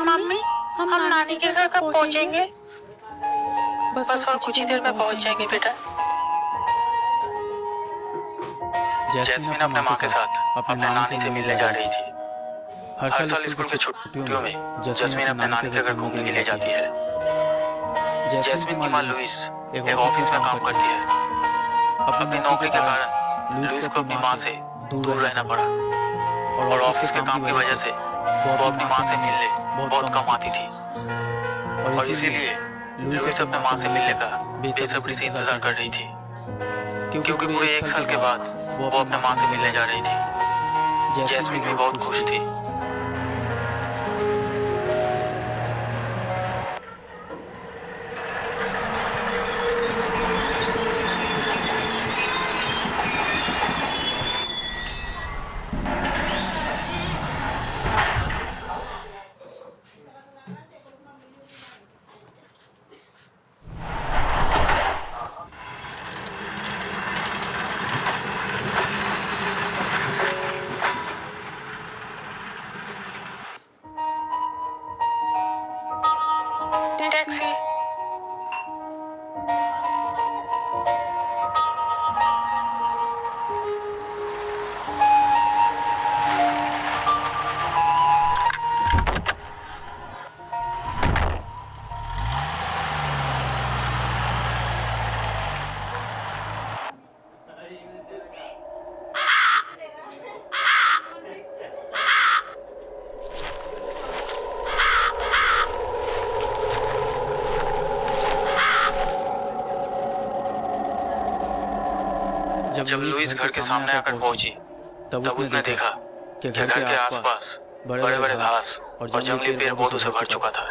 Mummy, हम नानी के घर कब पहुंचेंगे? बस और कुछ ही देर में पहुंच जाएंगे बेटा। जैस्मिन अपने माँ के साथ अपने नानी से मिलने जा रही थी। हर साल स्कूल की छुट्टियों में जैस्मिन अपने नानी के घर घूमने के लिए जाती है। जैस्मिन की माँ लुइस एक ऑफिस में काम करती है। अपनी नौकरी के कारण लुइस को अपनी माँ से दूर रहना पड़ा और ऑफिस के काम की वजह से वो अपनी माँ से मिलने बहुत कम आती थी और इसीलिए लुइस अपने माँ से मिलने का बेसब्री से इंतजार कर रही थी, क्योंकि पूरे 1 साल के बाद वो अपने माँ से मिलने जा रही थी। जैस्मिन भी बहुत खुश थी। टैक्सी। जब लुइस घर के सामने आकर पहुंची तब उसने देखा कि घर के आसपास बड़े बड़े घास और जंगली पेड़ पौधों से भर चुका था।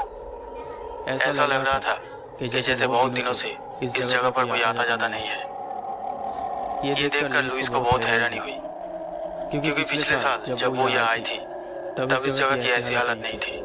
ऐसा लग रहा था कि जैसे बहुत दिनों से इस जगह पर कोई आता जाता नहीं है। ये देखकर लुइस को बहुत हैरानी हुई, क्योंकि पिछले साल जब वो यहाँ आई थी तब इस जगह की ऐसी हालत नहीं थी।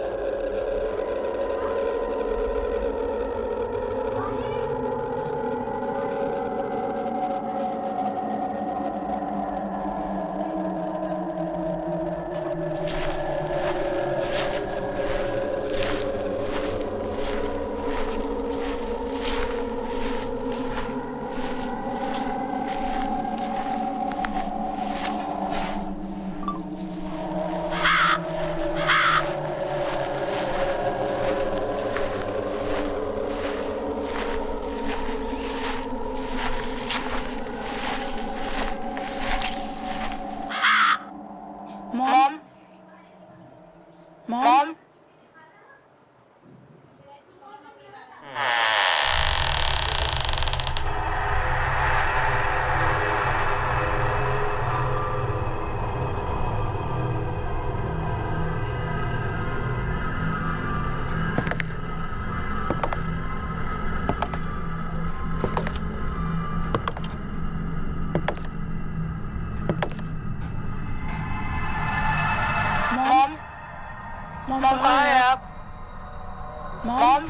मॉम, मॉम कहाँ है आप? मॉम,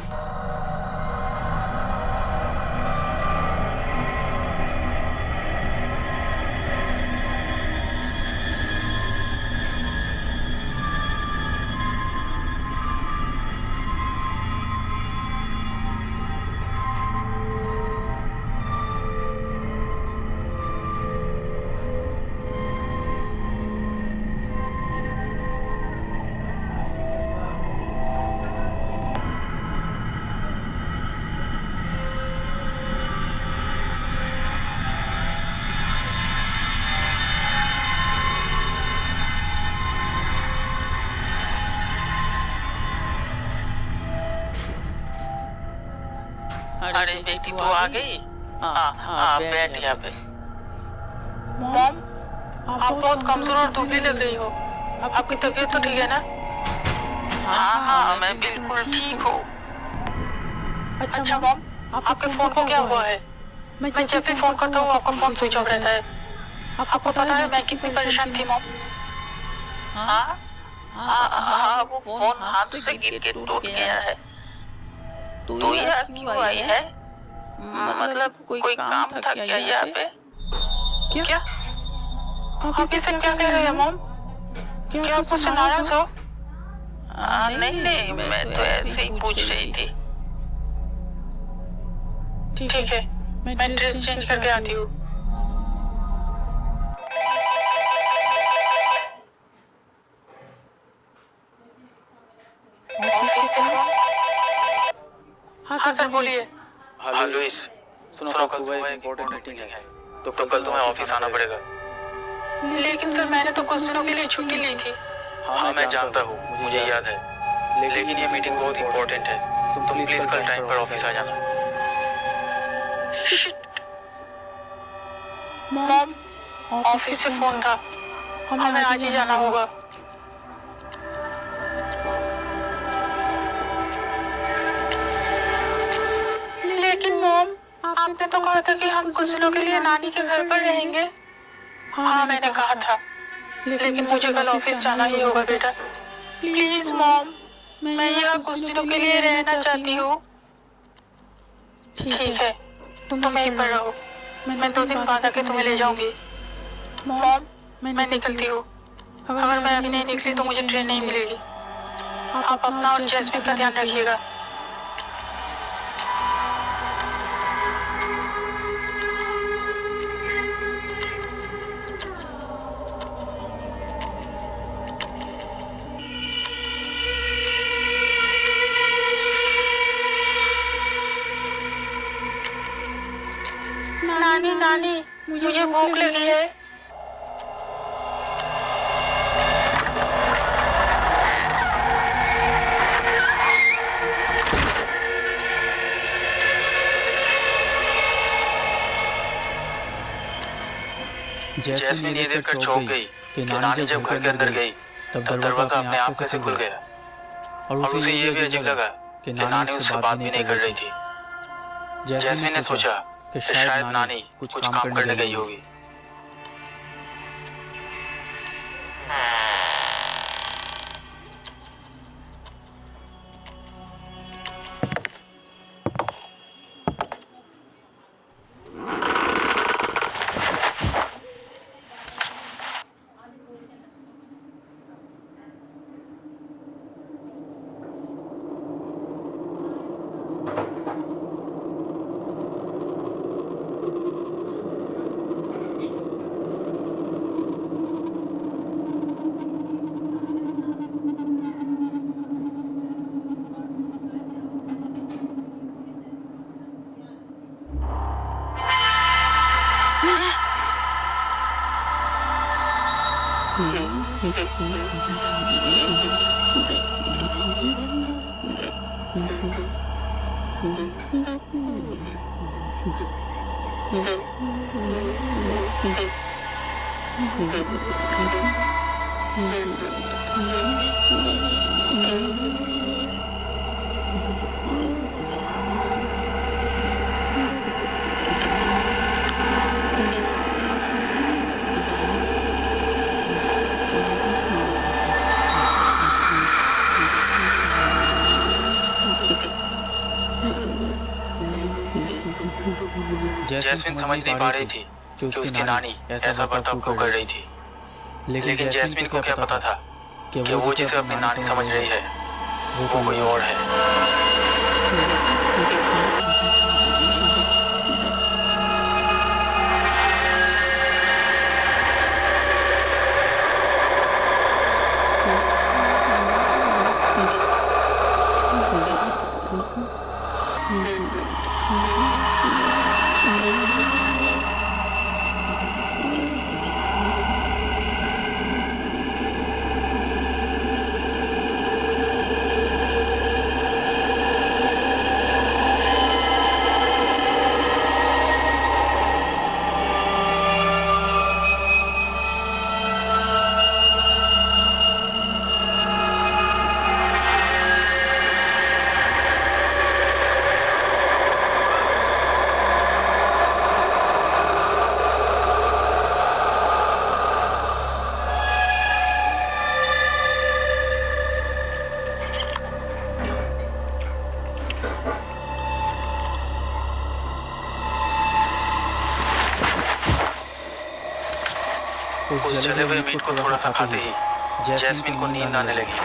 अरे बेटी तू आ गई? हाँ बैठ यहाँ पे। मॉम, आप बहुत कमजोर और दुबली लग रही हो। आपकी तबीयत तो ठीक है ना? हाँ मैं बिल्कुल ठीक हूँ। अच्छा मॉम, आपके फोन को क्या हुआ है? मैं जब भी फोन करता हूँ आपका फोन स्विच ऑफ रहता है। आपको पता है मैं कितनी परेशान थी मॉम? हाँ वो फोन हाथ से गिर के टूट गया है। तू यहाँ क्यों आई है? मतलब कोई काम था क्या यहाँ पे? क्या? आप इसे क्या कह रहे हैं मॉम? क्या आपको नाराज हो? नहीं, मैं तो ऐसे ही पूछ रही थी। ठीक है, मैं ड्रेस चेंज करके आती हूँ। ऑफिस से फोन? हाँ सर बोलिए। हाँ लुइस, सुनो कल सुबह एक इम्पोर्टेंट मीटिंग है, तो कल तुम्हें ऑफिस आना पड़ेगा। लेकिन सर मैंने तो कुछ दिनों के लिए छुट्टी ली थी। हाँ मैं जानता हूँ, मुझे याद है, लेकिन ये मीटिंग बहुत इम्पोर्टेंट है। तुम प्लीज कल टाइम पर ऑफिस आ जाना। मॉम, ऑफिस से फोन था, हमें आज ही जाना होगा। लेकिन मॉम, आपने तो कहा था कि हम कुछ दिनों के लिए नानी के घर पर रहेंगे। हाँ मैंने कहा था, लेकिन मुझे कल ऑफिस जाना ही होगा बेटा। प्लीज मॉम, मैं यहाँ कुछ दिनों के लिए रहना चाहती हूँ। ठीक है, तुम यहीं पर रहो, मैं 2 दिन बाद आके तुम्हें ले जाऊंगी। मॉम, मैं निकलती हूँ। अगर मैं अभी नहीं निकली तो मुझे ट्रेन नहीं मिलेगी। आप अपना और जैस्मिन का ध्यान रखिएगा। नानी, मुझे भूख लगी है। जैस्मिन ये देखकर चौंक गई कि नानी जब घर के अंदर गई तब दरवाजा अपने आप कैसे खुल गया, और उसे ये भी अजीब लगा कि नानी उससे बात भी नहीं कर रही थी। जैस्मिन ने सोचा कि शायद नानी कुछ काम करने गई होगी। जैस्मिन समझ नहीं पा रही थी कि उसकी नानी ऐसा बर्ताव क्यों कर रही थी, लेकिन जैस्मिन को क्या पता था कि वो जिसे अपनी नानी समझ रही है वो कोई और है। उस जले हुए मीट को थोड़ा सा खाते ही जैस्मिन को नींद आने लगी।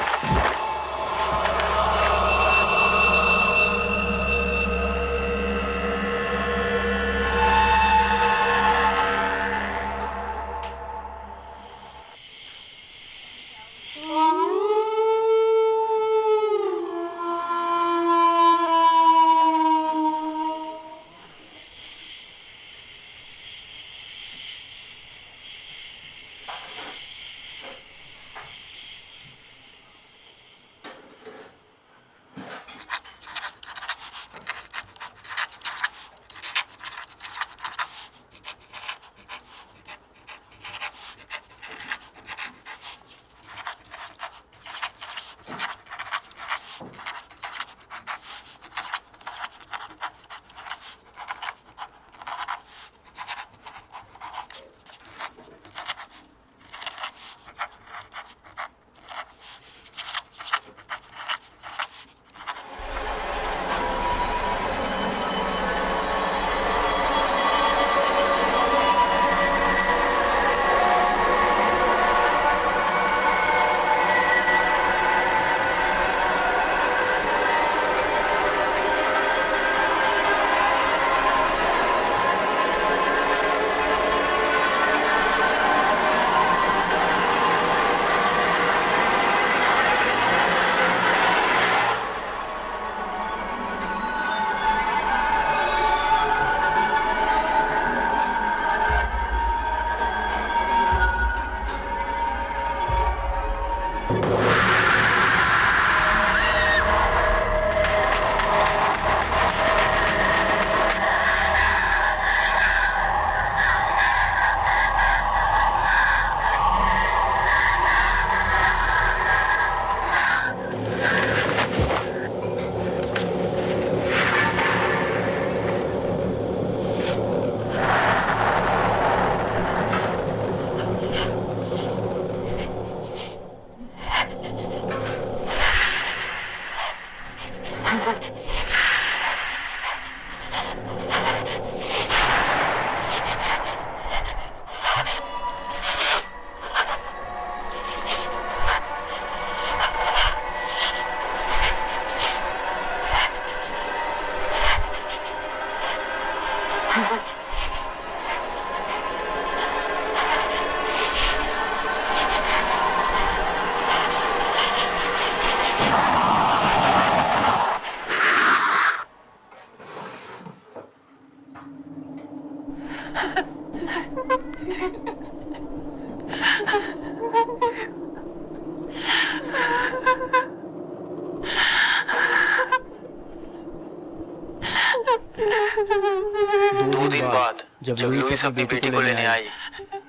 दो दिन बाद जब लुइस अपनी बेटी को लेने आई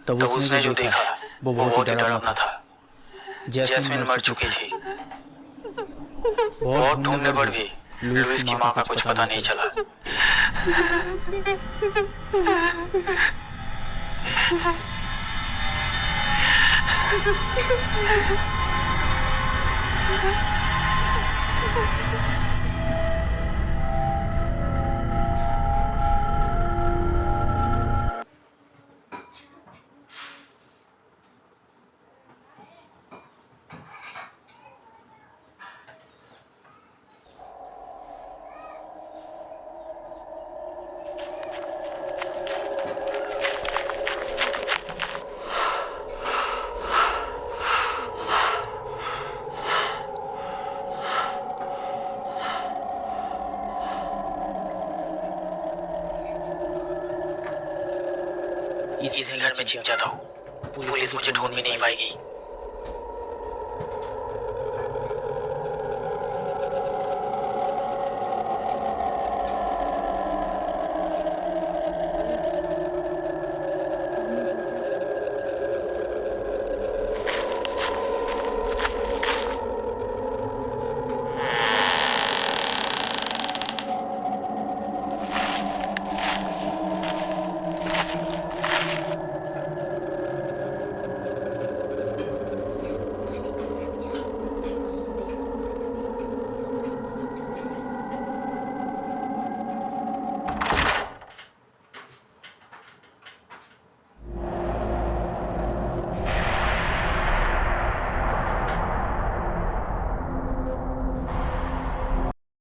तब उसने जो देखा वो बहुत ही डरावना था। जैस्मिन मर चुकी थी। बहुत ढूंढने पर भी लुइस की माँ का कुछ पता नहीं चला। इसी घर में छिप जाता हूँ। पुलिस मुझे ढूंढ भी नहीं पाएगी।